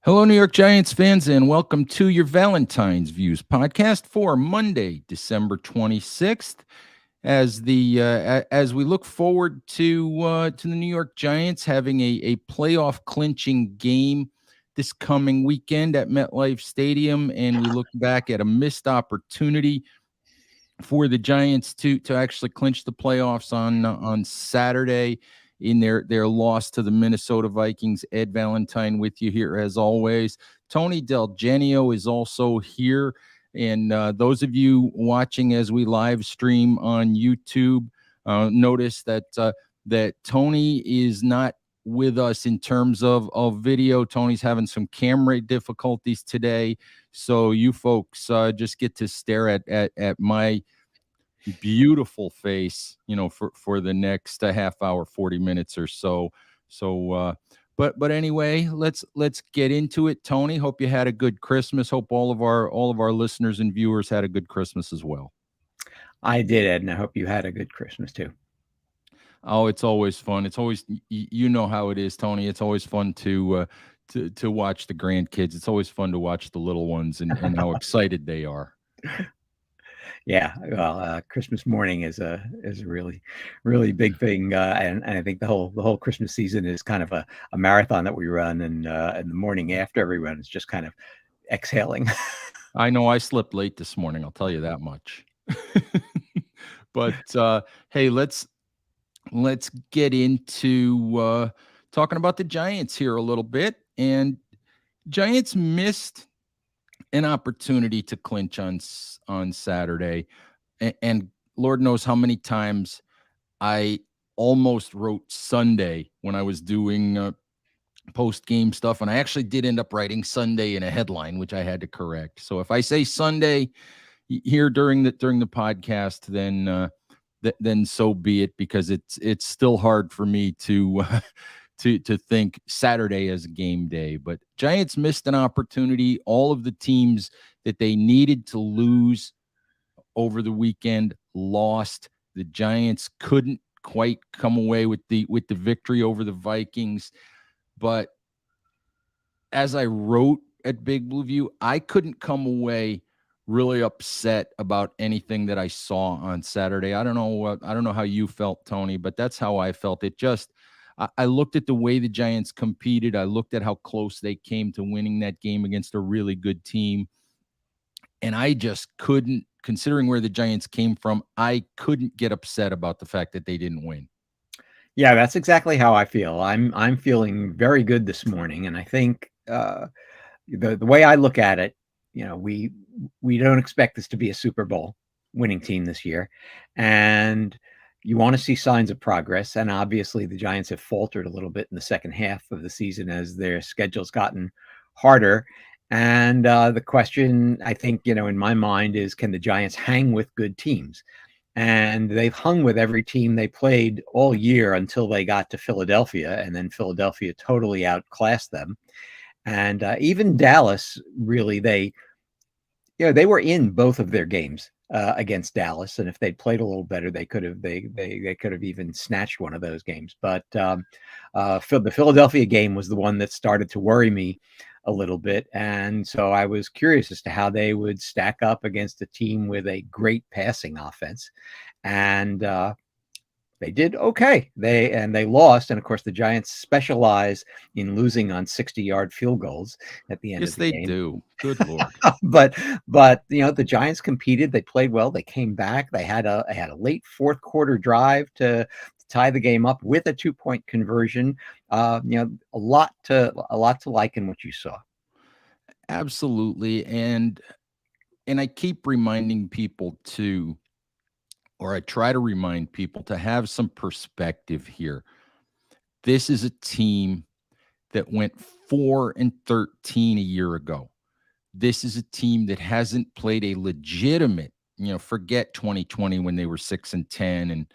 Hello, New York Giants fans, and welcome to your Valentine's Views podcast for Monday, December 26th. As we look forward to the New York Giants having a playoff clinching game this coming weekend at MetLife Stadium, and we look back at a missed opportunity for the Giants to actually clinch the playoffs on Saturday in their loss to the Minnesota Vikings. Ed Valentine with you here as always. Tony DelGenio is also here, and those of you watching as we live stream on YouTube, notice that Tony is not with us in terms of video. Tony's having some camera difficulties today, so you folks just get to stare at my beautiful face, for the next half hour, 40 minutes or so. But anyway, let's get into it. Tony, hope you had a good Christmas. Hope all of our listeners and viewers had a good Christmas as well. I did, Ed, and I hope you had a good Christmas too. Oh, it's always fun. It's always, you know how it is, Tony. It's always fun to watch the grandkids. It's always fun to watch the little ones and how excited they are. Yeah, well, Christmas morning is a really big thing, and I think the whole Christmas season is kind of a marathon that we run, and the morning after every run is just kind of exhaling. I know I slept late this morning, I'll tell you that much. But hey, let's get into talking about the Giants here a little bit. And Giants missed an opportunity to clinch on Saturday, and Lord knows how many times I almost wrote Sunday when I was doing post game stuff, and I actually did end up writing Sunday in a headline, which I had to correct. So if I say Sunday here during the podcast, then so be it, because it's still hard for me to to think Saturday as a game day. But Giants missed an opportunity. All of the teams that they needed to lose over the weekend lost. The Giants couldn't quite come away with the victory over the Vikings. But as I wrote at Big Blue View, I couldn't come away really upset about anything that I saw on Saturday. I don't know how you felt, Tony, but that's how I felt. I looked at the way the Giants competed. I looked at how close they came to winning that game against a really good team. And I just couldn't, considering where the Giants came from, I couldn't get upset about the fact that they didn't win. Yeah, that's exactly how I feel. I'm feeling very good this morning, and I think the way I look at it, we don't expect this to be a Super Bowl winning team this year, and you want to see signs of progress. And obviously, the Giants have faltered a little bit in the second half of the season as their schedule's gotten harder. And the question, I think, in my mind is, can the Giants hang with good teams? And they've hung with every team they played all year until they got to Philadelphia, and then Philadelphia totally outclassed them. And even Dallas, really, they were in both of their games against Dallas, and if they'd played a little better, they could have even snatched one of those games. But the Philadelphia game was the one that started to worry me a little bit, and so I was curious as to how they would stack up against a team with a great passing offense, and they did okay. They lost, and of course the Giants specialize in losing on 60-yard field goals at the end Yes, of the they game. do. Good Lord. but the Giants competed. They played well. They came back. They had a late fourth quarter drive to tie the game up with a 2-point conversion. A lot to like in what you saw. Absolutely. And I keep reminding people to, or I try to remind people to have some perspective here. This is a team that went 4-13 a year ago. This is a team that hasn't played a legitimate, forget 2020 when they were 6-10 and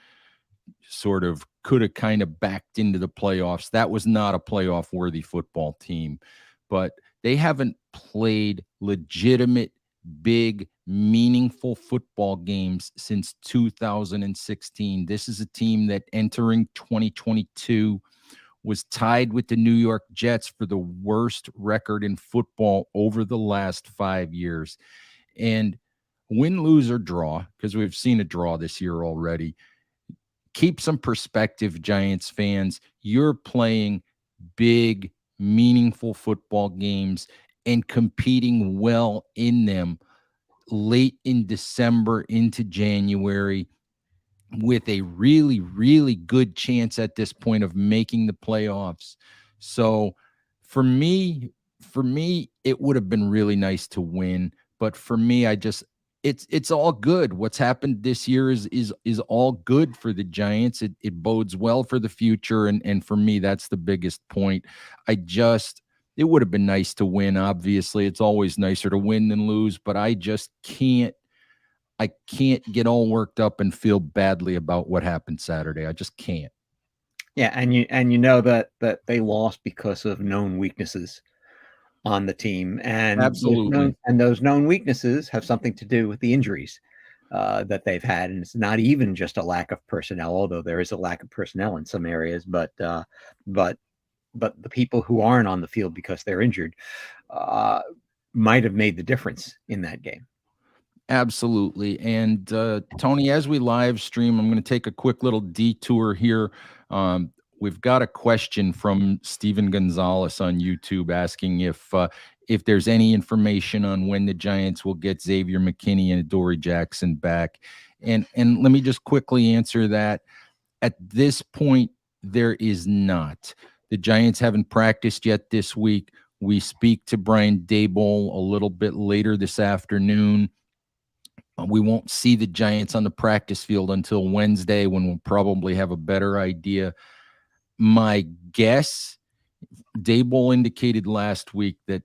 sort of could have kind of backed into the playoffs. That was not a playoff worthy football team, but they haven't played legitimate, big, meaningful football games since 2016. This is a team that entering 2022 was tied with the New York Jets for the worst record in football over the last 5 years. And win, lose, or draw, because we've seen a draw this year already, keep some perspective, Giants fans. You're playing big, meaningful football games and competing well in them late in December into January with a really, really good chance at this point of making the playoffs. So for me, it would have been really nice to win. But for me, it's all good. What's happened this year is all good for the Giants. It bodes well for the future. And for me, that's the biggest point. It would have been nice to win. Obviously, it's always nicer to win than lose, but I can't get all worked up and feel badly about what happened Saturday. I just can't. Yeah, and you know that they lost because of known weaknesses on the team, and Absolutely. those known weaknesses have something to do with the injuries that they've had, and it's not even just a lack of personnel, although there is a lack of personnel in some areas, but the people who aren't on the field because they're injured uh, might have made the difference in that game. Absolutely. And Tony, as we live stream, I'm going to take a quick little detour here. We've got a question from Steven Gonzalez on YouTube asking if there's any information on when the Giants will get Xavier McKinney and Adoree Jackson back. And let me just quickly answer that. At this point, there is not. The Giants haven't practiced yet this week. We speak to Brian Daboll a little bit later this afternoon. We won't see the Giants on the practice field until Wednesday, when we'll probably have a better idea. My guess, Daboll indicated last week that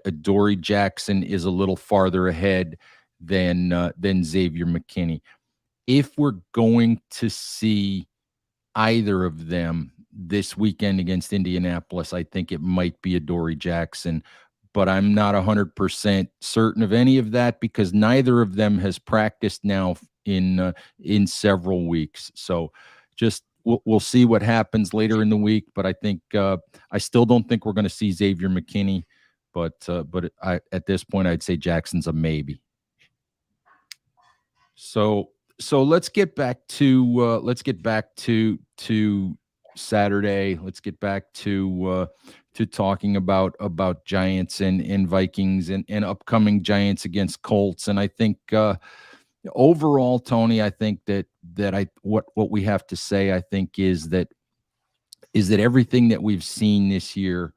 Adoree Jackson is a little farther ahead than Xavier McKinney. If we're going to see either of them this weekend against Indianapolis, I think it might be Adoree Jackson, but I'm not 100% certain of any of that because neither of them has practiced now in several weeks. So just we'll see what happens later in the week, but I think I still don't think we're going to see Xavier McKinney, but at this point I'd say Jackson's a maybe. So let's get back to Saturday. Let's get back to talking about Giants and Vikings and upcoming Giants against Colts. And I think overall, Tony, I think that what we have to say, I think, is that everything that we've seen this year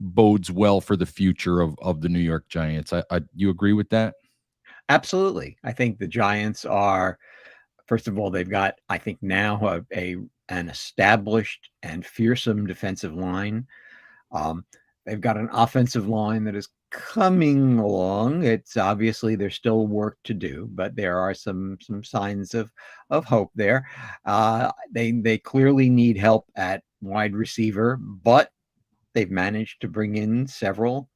bodes well for the future of the New York Giants. You agree with that? Absolutely. I think the Giants are, first of all, they've got, I think now an established and fearsome defensive line. They've got an offensive line that is coming along. It's obviously there's still work to do, but there are some signs of hope there. They clearly need help at wide receiver, but they've managed to bring in several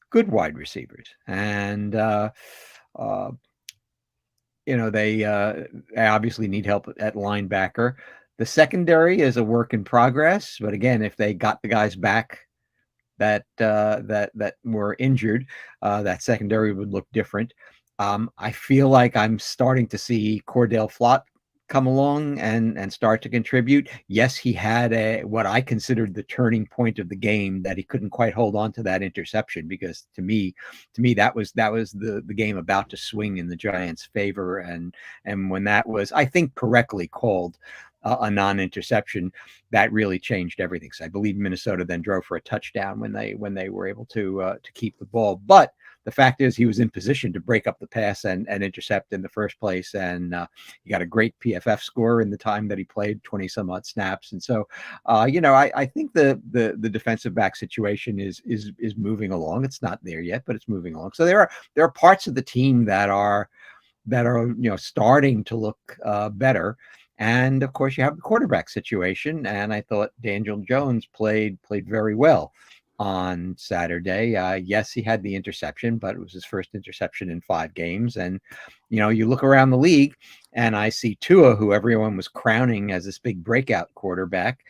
good wide receivers, and they obviously need help at linebacker. The secondary is a work in progress, but again, if they got the guys back that were injured, that secondary would look different. I feel like I'm starting to see Cordell Flott come along and start to contribute. Yes, he had what I considered the turning point of the game, that he couldn't quite hold on to that interception, because to me that was the game about to swing in the Giants' favor, and when that was, I think, correctly called a non-interception, that really changed everything. So I believe Minnesota then drove for a touchdown when they were able to keep the ball. But the fact is, he was in position to break up the pass and intercept in the first place, and he got a great PFF score in the time that he played, 20 some odd snaps. And so, I think the defensive back situation is moving along. It's not there yet, but it's moving along. So there are parts of the team that are starting to look better. And of course, you have the quarterback situation, and I thought Daniel Jones played very well. on Saturday. Yes, he had the interception, but it was his first interception in 5 games. And, you look around the league and I see Tua, who everyone was crowning as this big breakout quarterback,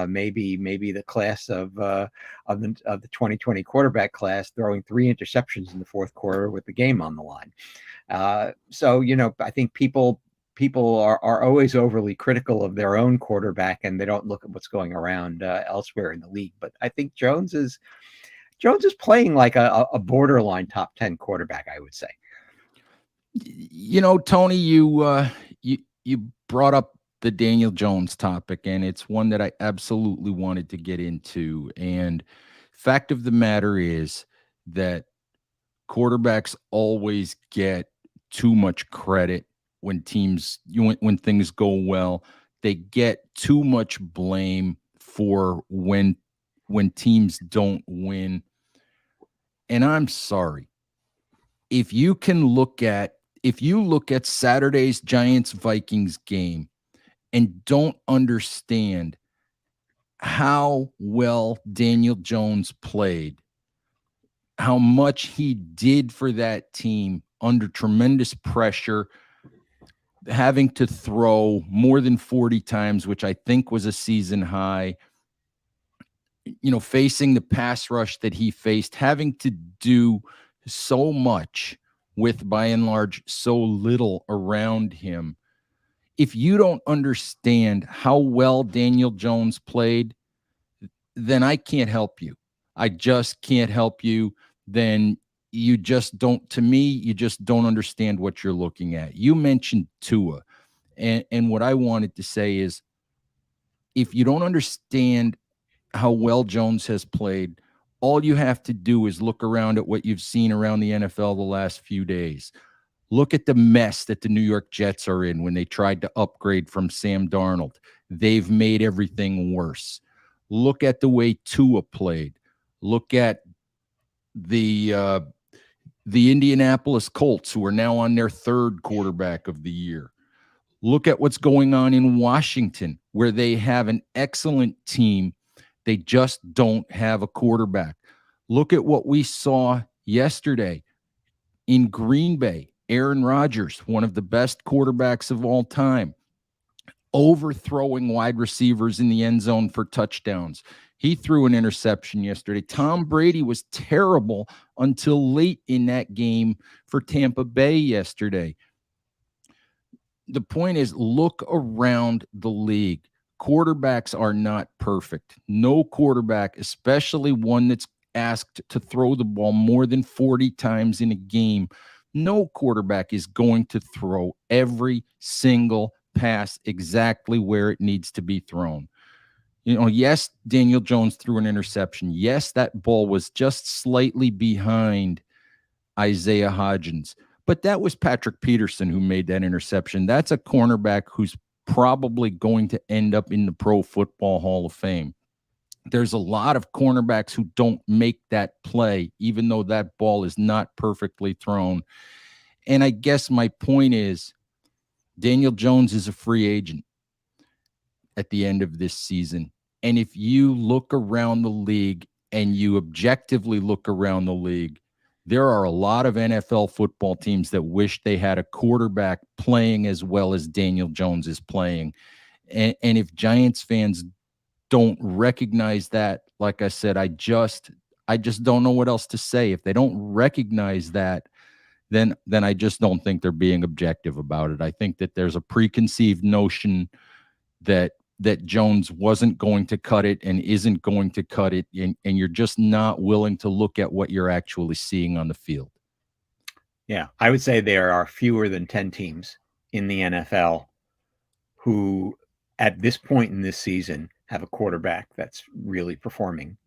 maybe the class of the 2020 quarterback class, throwing 3 interceptions in the fourth quarter with the game on the line. So, I think people are always overly critical of their own quarterback, and they don't look at what's going around elsewhere in the league. But I think Jones is playing like a borderline top 10 quarterback, I would say. Tony, you brought up the Daniel Jones topic, and it's one that I absolutely wanted to get into. And fact of the matter is that quarterbacks always get too much credit when when things go well. They get too much blame for when teams don't win. And I'm sorry. If you look at Saturday's Giants-Vikings game and don't understand how well Daniel Jones played, how much he did for that team under tremendous pressure, having to throw more than 40 times, which I think was a season high, facing the pass rush that he faced, having to do so much with, by and large, so little around him. If you don't understand how well Daniel Jones played, then I can't help you. I just can't help you. Then you just don't, to me, you just don't understand what you're looking at. You mentioned Tua. And what I wanted to say is, if you don't understand how well Jones has played, all you have to do is look around at what you've seen around the NFL the last few days. Look at the mess that the New York Jets are in when they tried to upgrade from Sam Darnold. They've made everything worse. Look at the way Tua played. Look at the Indianapolis Colts, who are now on their third quarterback of the year. Look at what's going on in Washington, where they have an excellent team. They just don't have a quarterback. Look at what we saw yesterday in Green Bay. Aaron Rodgers, one of the best quarterbacks of all time, overthrowing wide receivers in the end zone for touchdowns. He threw an interception yesterday. Tom Brady was terrible until late in that game for Tampa Bay yesterday. The point is, look around the league. Quarterbacks are not perfect. No quarterback, especially one that's asked to throw the ball more than 40 times in a game, no quarterback is going to throw every single pass exactly where it needs to be thrown. Yes, Daniel Jones threw an interception. Yes, that ball was just slightly behind Isaiah Hodgins. But that was Patrick Peterson who made that interception. That's a cornerback who's probably going to end up in the Pro Football Hall of Fame. There's a lot of cornerbacks who don't make that play, even though that ball is not perfectly thrown. And I guess my point is, Daniel Jones is a free agent at the end of this season. And if you look around the league and you objectively look around the league, there are a lot of NFL football teams that wish they had a quarterback playing as well as Daniel Jones is playing. And if Giants fans don't recognize that, like I said, I just don't know what else to say. If they don't recognize that, then I just don't think they're being objective about it. I think that there's a preconceived notion that Jones wasn't going to cut it and isn't going to cut it, and you're just not willing to look at what you're actually seeing on the field. Yeah, I would say there are fewer than 10 teams in the NFL who, at this point in this season, have a quarterback that's really performing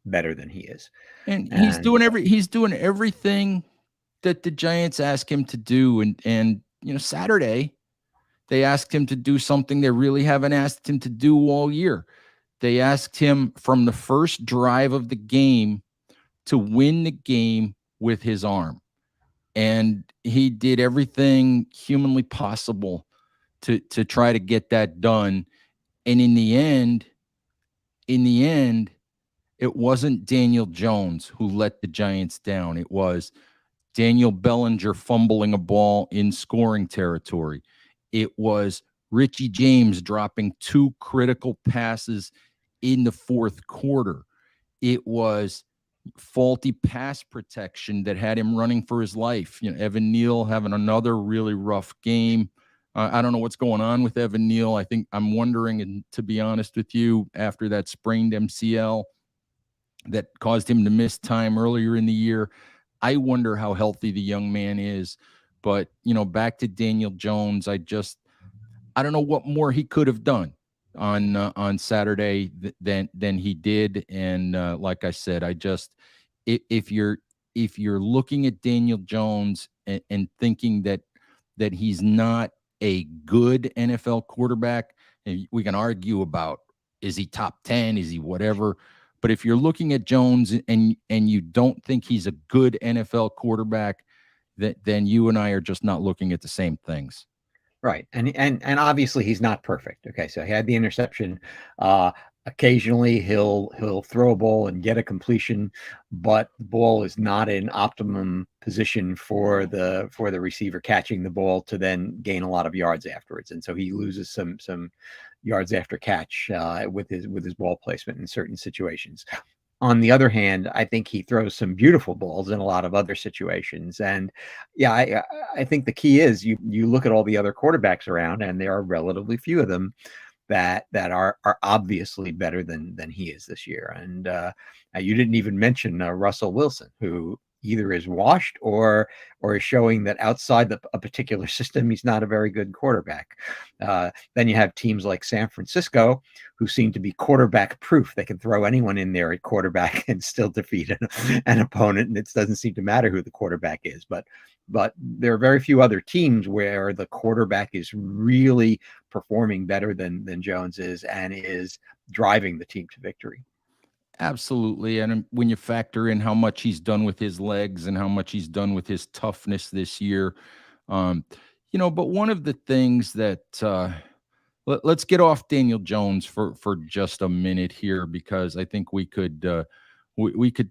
better than he is. And he's doing everything that the Giants ask him to do. And Saturday, they asked him to do something they really haven't asked him to do all year. They asked him from the first drive of the game to win the game with his arm. And he did everything humanly possible to try to get that done. And in the end, It wasn't Daniel Jones who let the Giants down. It was Daniel Bellinger fumbling a ball in scoring territory. It was Richie James dropping two critical passes in the fourth quarter. It was faulty pass protection that had him running for his life. Evan Neal having another really rough game. I don't know what's going on with Evan Neal. I think I'm wondering, and to be honest with you, after that sprained MCL that caused him to miss time earlier in the year, I wonder how healthy the young man is. But, back to Daniel Jones, I don't know what more he could have done on Saturday than he did. And like I said, if you're looking at Daniel Jones and thinking that he's not a good NFL quarterback, and we can argue about, is he top 10, is he whatever. But if you're looking at Jones and you don't think he's a good NFL quarterback, then you and I are just not looking at the same things. Right. And obviously he's not perfect. Okay. So he had the interception. Occasionally he'll throw a ball and get a completion, but the ball is not in optimum position for the receiver catching the ball to then gain a lot of yards afterwards. And so he loses some yards after catch with his ball placement in certain situations. On the other hand, I think he throws some beautiful balls in a lot of other situations. And yeah, I think the key is you look at all the other quarterbacks around, and there are relatively few of them that are obviously better than he is this year. And you didn't even mention Russell Wilson, who either is washed or is showing that outside a particular system, he's not a very good quarterback. Then you have teams like San Francisco, who seem to be quarterback proof. They can throw anyone in there at quarterback and still defeat an opponent, and it doesn't seem to matter who the quarterback is. But there are very few other teams where the quarterback is really performing better than Jones is and is driving the team to victory. Absolutely. And when you factor in how much he's done with his legs and how much he's done with his toughness this year, um, but one of the things that let's get off Daniel Jones for just a minute here, because I think we could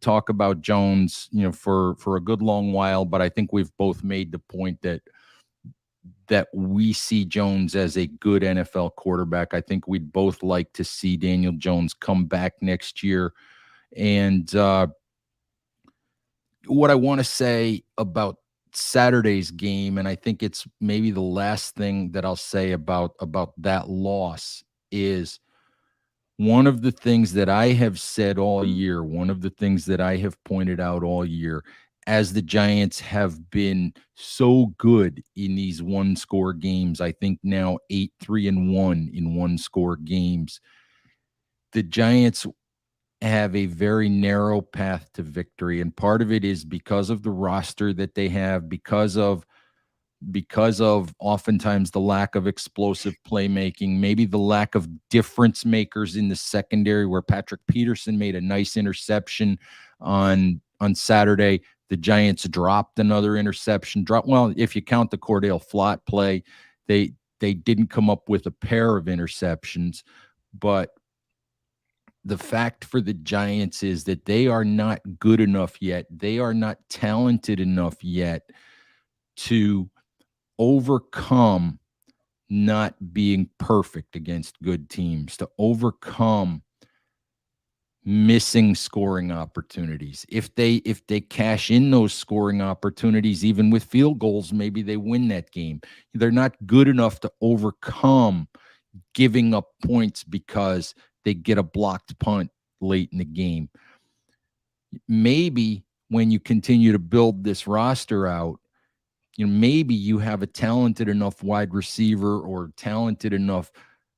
talk about Jones, for a good long while, but I think we've both made the point that we see Jones as a good NFL quarterback. I think we'd both like to see Daniel Jones come back next year. And what I want to say about Saturday's game, and I think it's maybe the last thing that I'll say about that loss, is one of the things that I have said all year, one of the things that I have pointed out all year, as the Giants have been so good in these one-score games, I think now 8-3-1 in one-score games, the Giants have a very narrow path to victory. And part of it is because of the roster that they have, because of oftentimes the lack of explosive playmaking, maybe the lack of difference makers in the secondary, where Patrick Peterson made a nice interception on Saturday. The Giants dropped another interception. Well, if you count the Cordell Flott play, they didn't come up with a pair of interceptions. But the fact for the Giants is that they are not good enough yet. They are not talented enough yet to overcome not being perfect against good teams, to overcome missing scoring opportunities. If they cash in those scoring opportunities, even with field goals, maybe they win that game. They're not good enough to overcome giving up points because they get a blocked punt late in the game. Maybe when you continue to build this roster out, maybe you have a talented enough wide receiver or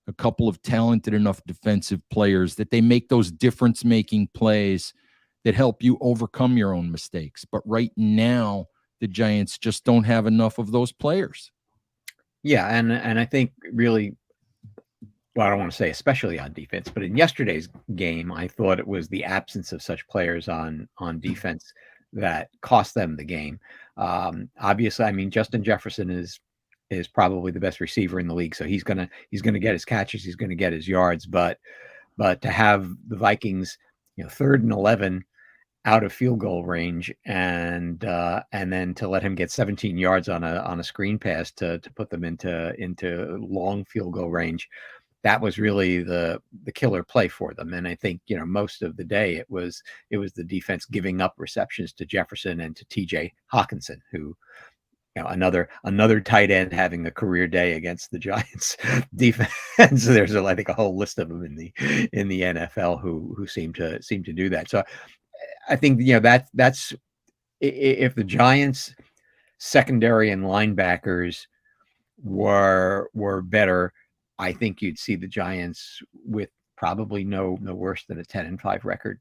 a couple of talented enough defensive players that they make those difference-making plays that help you overcome your own mistakes. But right now, the Giants just don't have enough of those players. Yeah, and I think really, well, I don't want to say especially on defense, but in yesterday's game, I thought it was the absence of such players on defense that cost them the game. Obviously, I mean, Justin Jefferson is probably the best receiver in the league, so he's gonna get his catches, he's gonna get his yards, but to have the Vikings third and 11 out of field goal range, and then to let him get 17 yards on a screen pass to put them into long field goal range. That was really the killer play for them. And I think, most of the day it was the defense giving up receptions to Jefferson and to TJ Hawkinson, who, another tight end having a career day against the Giants defense. There's I think a whole list of them in the NFL who seem to do that. So I think, that's if the Giants secondary and linebackers were better, I think you'd see the Giants with probably no worse than a 10-5 record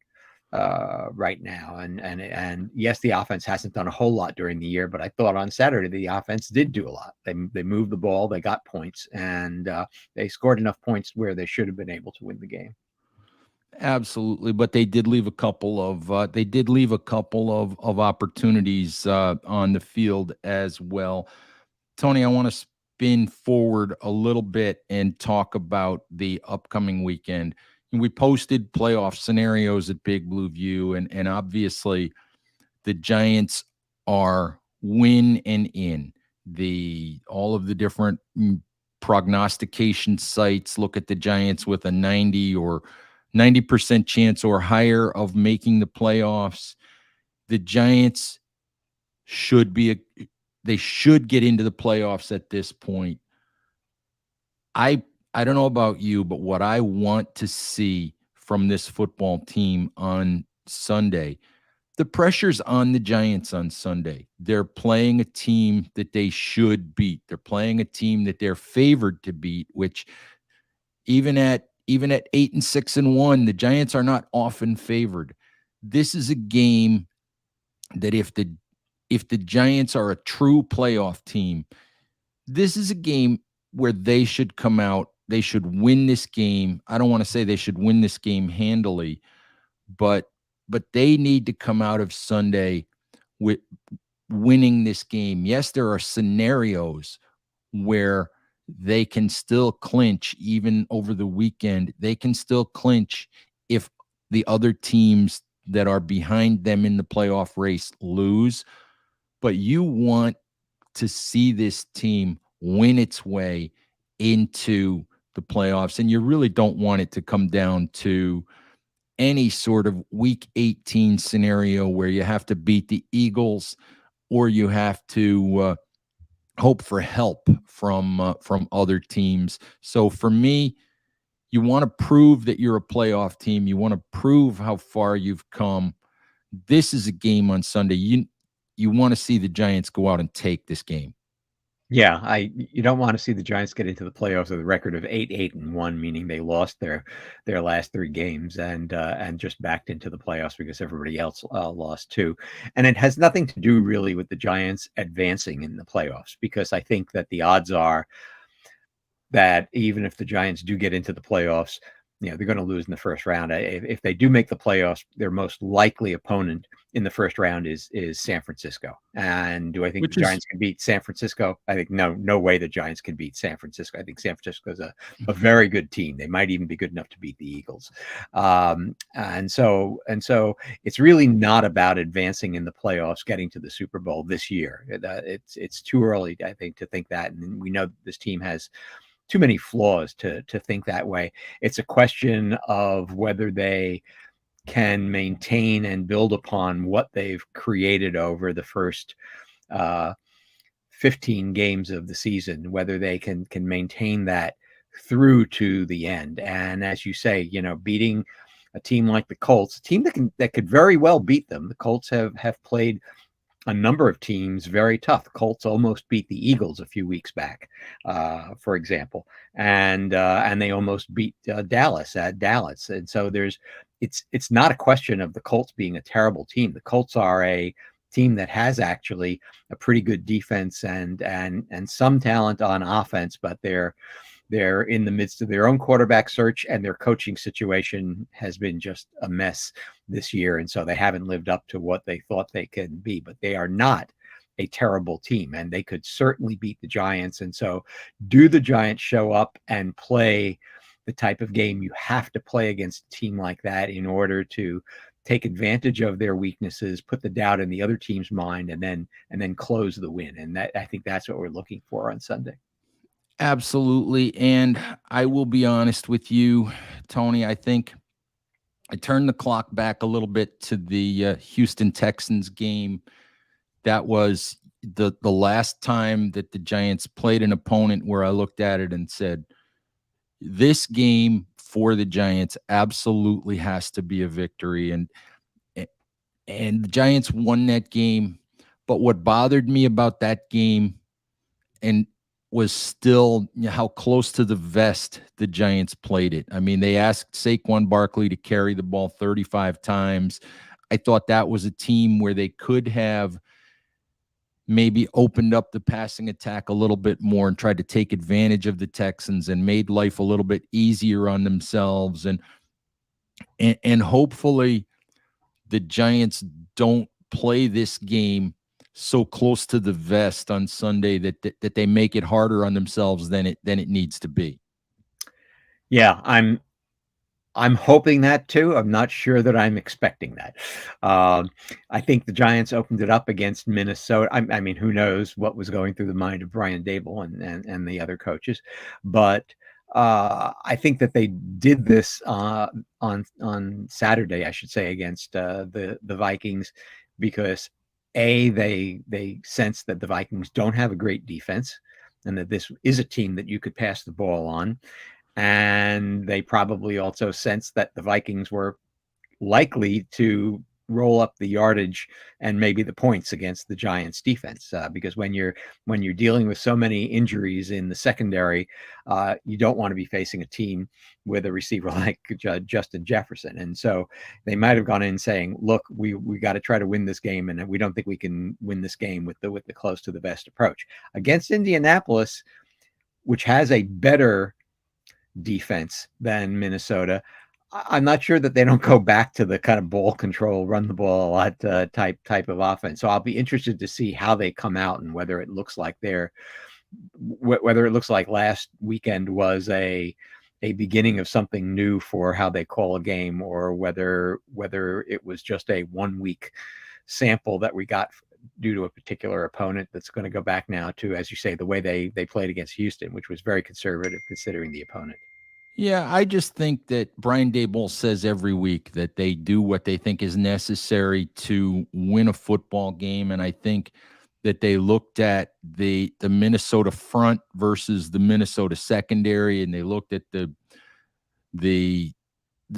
right now. And yes, the offense hasn't done a whole lot during the year, but I thought on Saturday the offense did do a lot. They moved the ball, they got points, and they scored enough points where they should have been able to win the game. Absolutely, but they did leave a couple of opportunities on the field as well. Tony, I want to spin forward a little bit and talk about the upcoming weekend. We posted playoff scenarios at Big Blue View, and obviously the Giants are win and in. All of the different prognostication sites look at the Giants with a 90% chance or higher of making the playoffs. The Giants they should get into the playoffs at this point. I don't know about you, but what I want to see from this football team on Sunday, the pressure's on the Giants on Sunday. They're playing a team that they should beat. They're playing a team that they're favored to beat, which even at 8-6-1, the Giants are not often favored. This is a game that if the Giants are a true playoff team, this is a game where they should come out. They should win this game. I don't want to say they should win this game handily, but they need to come out of Sunday with winning this game. Yes, there are scenarios where they can still clinch even over the weekend. They can still clinch if the other teams that are behind them in the playoff race lose. But you want to see this team win its way into the playoffs, and you really don't want it to come down to any sort of week 18 scenario where you have to beat the Eagles or you have to hope for help from other teams. So for me, you want to prove that you're a playoff team. You want to prove how far you've come. This is a game on Sunday. You want to see the Giants go out and take this game. Yeah, you don't want to see the Giants get into the playoffs with a record of 8-1, meaning they lost their last 3 games and just backed into the playoffs because everybody else lost too. And it has nothing to do really with the Giants advancing in the playoffs, because I think that the odds are that even if the Giants do get into the playoffs, they're going to lose in the first round. If they do make the playoffs, their most likely opponent in the first round is San Francisco. And do I think the Giants can beat San Francisco? I think no way the Giants can beat San Francisco. I think San Francisco is a very good team. They might even be good enough to beat the Eagles. And so it's really not about advancing in the playoffs, getting to the Super Bowl this year. It's too early, I think, to think that. And we know this team has too many flaws to think that way. It's a question of whether they can maintain and build upon what they've created over the first 15 games of the season, whether they can maintain that through to the end. And as you say, beating a team like the Colts, a team that could very well beat them. The Colts have played a number of teams very tough. The Colts almost beat the Eagles a few weeks back, for example, and they almost beat Dallas at Dallas. And so it's not a question of the Colts being a terrible team. The Colts are a team that has actually a pretty good defense and some talent on offense, but they're in the midst of their own quarterback search, and their coaching situation has been just a mess this year. And so they haven't lived up to what they thought they could be, but they are not a terrible team, and they could certainly beat the Giants. And so do the Giants show up and play the type of game you have to play against a team like that in order to take advantage of their weaknesses, put the doubt in the other team's mind, and then close the win. And that, I think that's what we're looking for on Sunday. Absolutely. And I will be honest with you, Tony. I think I turned the clock back a little bit to the Houston Texans game. That was the last time that the Giants played an opponent where I looked at it and said, this game for the Giants absolutely has to be a victory. And the Giants won that game. But what bothered me about that game and was still how close to the vest the Giants played it. I mean, they asked Saquon Barkley to carry the ball 35 times. I thought that was a team where they could have maybe opened up the passing attack a little bit more and tried to take advantage of the Texans and made life a little bit easier on themselves. And hopefully the Giants don't play this game so close to the vest on Sunday that they make it harder on themselves than it needs to be. Yeah, I'm hoping that too. I'm not sure that I'm expecting that. I think the Giants opened it up against Minnesota. I mean, who knows what was going through the mind of Brian Dable and the other coaches, but I think that they did this on Saturday, I should say, against the Vikings, because they sense that the Vikings don't have a great defense, and that this is a team that you could pass the ball on. And they probably also sensed that the Vikings were likely to roll up the yardage and maybe the points against the Giants defense, because when you're dealing with so many injuries in the secondary, you don't want to be facing a team with a receiver like Justin Jefferson. And so they might have gone in saying, look, we got to try to win this game, and we don't think we can win this game with the close to the vest approach against Indianapolis, which has a better defense than Minnesota. I'm not sure that they don't go back to the kind of ball control, run the ball a lot type of offense. So I'll be interested to see how they come out, and whether it looks like last weekend was a beginning of something new for how they call a game, or whether it was just a 1 week sample that we got due to a particular opponent that's going to go back now to, as you say, the way they played against Houston, which was very conservative considering the opponent. Yeah, I just think that Brian Daboll says every week that they do what they think is necessary to win a football game, and I think that they looked at the Minnesota front versus the Minnesota secondary, and they looked at the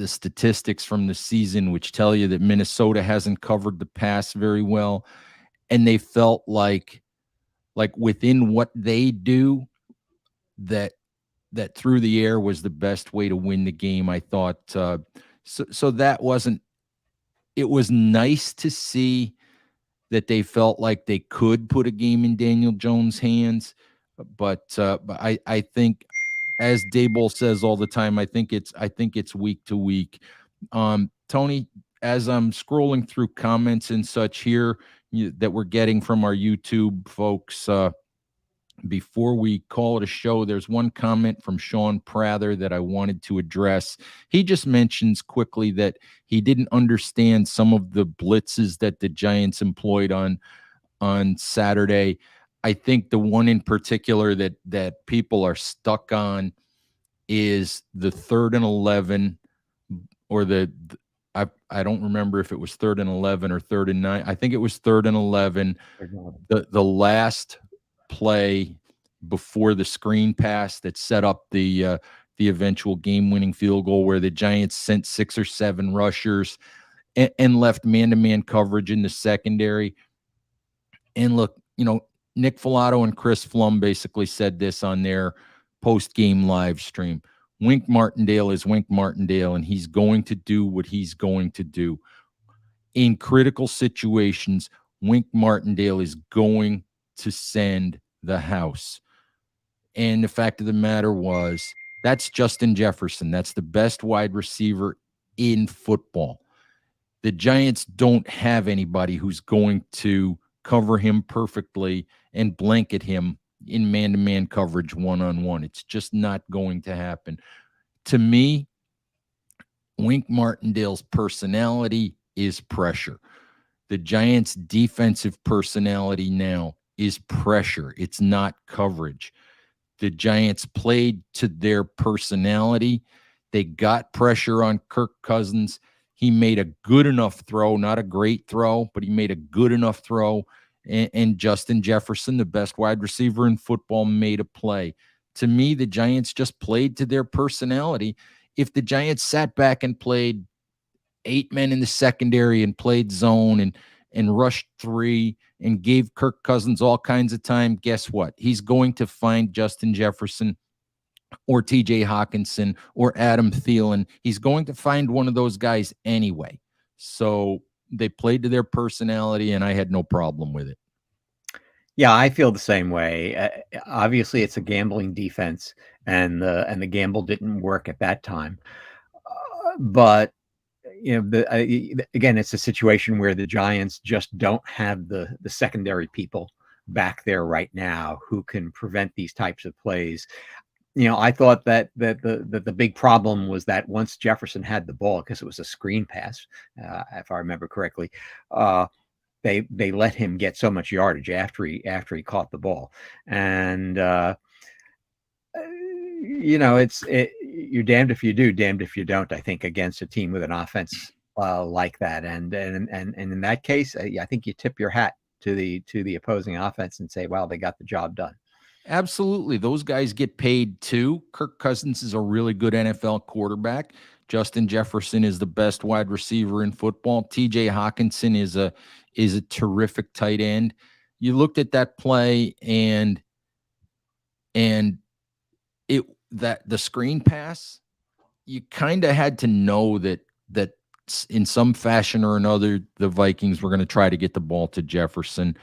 statistics from the season, which tell you that Minnesota hasn't covered the pass very well, and they felt like within what they do, that through the air was the best way to win the game. I thought so that wasn't. It was nice to see that they felt like they could put a game in Daniel Jones' hands, but I think, as Daboll says all the time, I think it's week to week. Tony, as I'm scrolling through comments and such here that we're getting from our YouTube folks, before we call it a show, there's one comment from Sean Prather that I wanted to address. He just mentions quickly that he didn't understand some of the blitzes that the Giants employed on Saturday. I think the one in particular that people are stuck on is the 3rd and 11, or I don't remember if it was 3rd and 11 or 3rd and 9. I think it was 3rd and 11. The last play before the screen pass that set up the eventual game-winning field goal, where the Giants sent 6 or 7 rushers and left man-to-man coverage in the secondary. And look, Nick Filato and Chris Flum basically said this on their post-game live stream. Wink Martindale is Wink Martindale, and he's going to do what he's going to do. In critical situations, Wink Martindale is going to send the house. And the fact of the matter was, that's Justin Jefferson. That's the best wide receiver in football. The Giants don't have anybody who's going to cover him perfectly and blanket him in man-to-man coverage one-on-one. It's just not going to happen. To me, Wink Martindale's personality is pressure. The Giants' defensive personality now is pressure. It's not coverage. The Giants played to their personality. They got pressure on Kirk Cousins. He made a good enough throw, not a great throw, but he made a good enough throw. And Justin Jefferson, the best wide receiver in football, made a play. To me, the Giants just played to their personality. If the Giants sat back and played 8 men in the secondary and played zone and rushed 3 and gave Kirk Cousins all kinds of time, guess what? He's going to find Justin Jefferson or TJ Hawkinson or Adam Thielen. He's going to find one of those guys anyway. So they played to their personality, and I had no problem with it. Yeah, I feel the same way. Obviously, it's a gambling defense, and the gamble didn't work at that time. But again, it's a situation where the Giants just don't have the secondary people back there right now who can prevent these types of plays. I thought that the big problem was that once Jefferson had the ball, because it was a screen pass, if I remember correctly, they let him get so much yardage after he caught the ball, and you're damned if you do, damned if you don't. I think against a team with an offense like that, and in that case, I think you tip your hat to the opposing offense and say, "Wow, they got the job done." Absolutely. Those guys get paid too. Kirk Cousins is a really good NFL quarterback. Justin Jefferson is the best wide receiver in football. TJ Hawkinson is a terrific tight end. You looked at that play and it that the screen pass, you kind of had to know that in some fashion or another the Vikings were going to try to get the ball to Jefferson.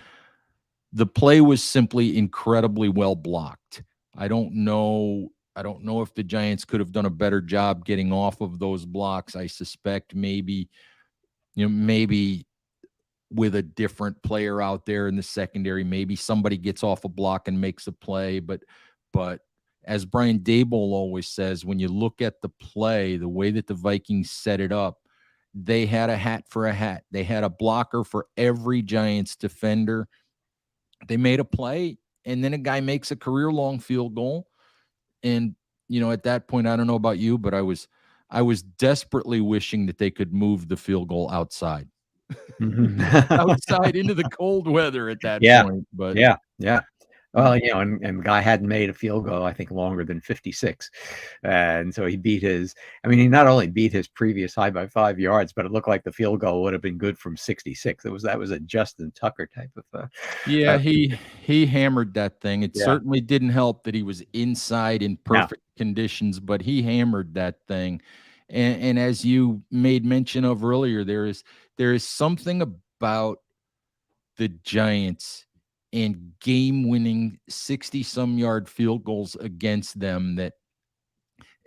The play was simply incredibly well blocked. I don't know if the Giants could have done a better job getting off of those blocks. I suspect maybe with a different player out there in the secondary, maybe somebody gets off a block and makes a play. But as Brian Daboll always says, when you look at the play, the way that the Vikings set it up, they had a hat for a hat. They had a blocker for every Giants defender. They made a play, and then a guy makes a career-long field goal. And, at that point, I don't know about you, but I was desperately wishing that they could move the field goal outside. Outside into the cold weather at that point. But yeah. Well, and the guy hadn't made a field goal, I think, longer than 56. And so he he not only beat his previous high by 5 yards, but it looked like the field goal would have been good from 66. That was a Justin Tucker type of yeah, he hammered that thing. It certainly didn't help that he was inside in perfect conditions, but he hammered that thing. And as you made mention of earlier, there is something about the Giants and game-winning 60-some yard field goals against them that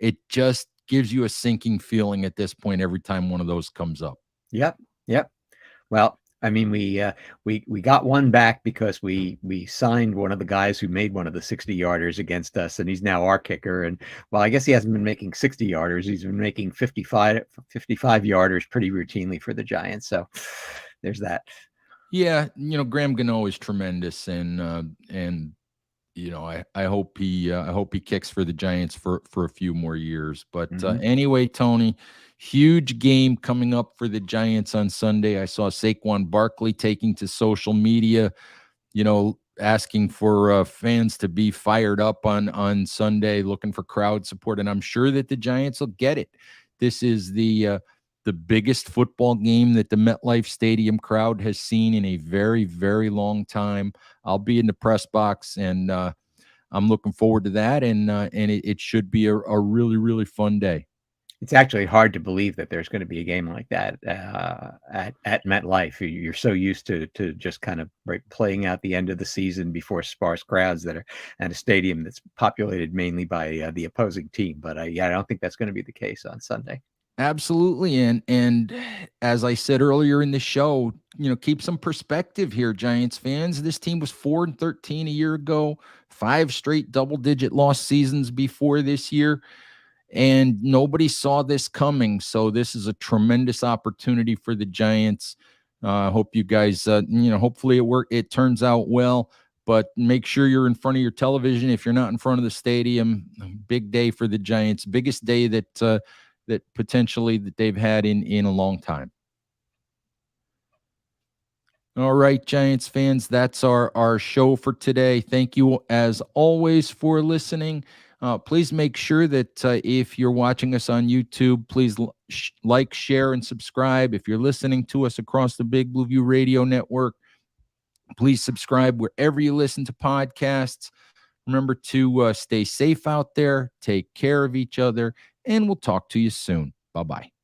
it just gives you a sinking feeling at this point every time one of those comes up. Yep. Well, we got one back because we signed one of the guys who made one of the 60-yarders against us, and he's now our kicker. And well, I guess he hasn't been making 60-yarders. He's been making 55-yarders pretty routinely for the Giants. So there's that. Yeah, Graham Gano is tremendous, and I hope he kicks for the Giants for a few more years. But anyway, Tony, huge game coming up for the Giants on Sunday. I saw Saquon Barkley taking to social media, asking for fans to be fired up on Sunday, looking for crowd support, and I'm sure that the Giants will get it. This is the biggest football game that the MetLife Stadium crowd has seen in a very, very long time. I'll be in the press box, and I'm looking forward to that, and it should be a really, really fun day. It's actually hard to believe that there's going to be a game like that at MetLife. You're so used to just kind of playing out the end of the season before sparse crowds that are at a stadium that's populated mainly by the opposing team. But I don't think that's going to be the case on Sunday. Absolutely. And as I said earlier in the show, keep some perspective here, Giants fans. This team was 4-13 a year ago, 5 straight double-digit loss seasons before this year. and nobody saw this coming. So this is a tremendous opportunity for the Giants. I hope you guys, hopefully it turns out well, but make sure you're in front of your television. If you're not in front of the stadium, big day for the Giants, biggest day that potentially that they've had in a long time. All right, Giants fans, that's our show for today. Thank you, as always, for listening. Please make sure that if you're watching us on YouTube, please like, share, and subscribe. If you're listening to us across the Big Blue View Radio Network, please subscribe wherever you listen to podcasts. Remember to stay safe out there, take care of each other, and we'll talk to you soon. Bye-bye.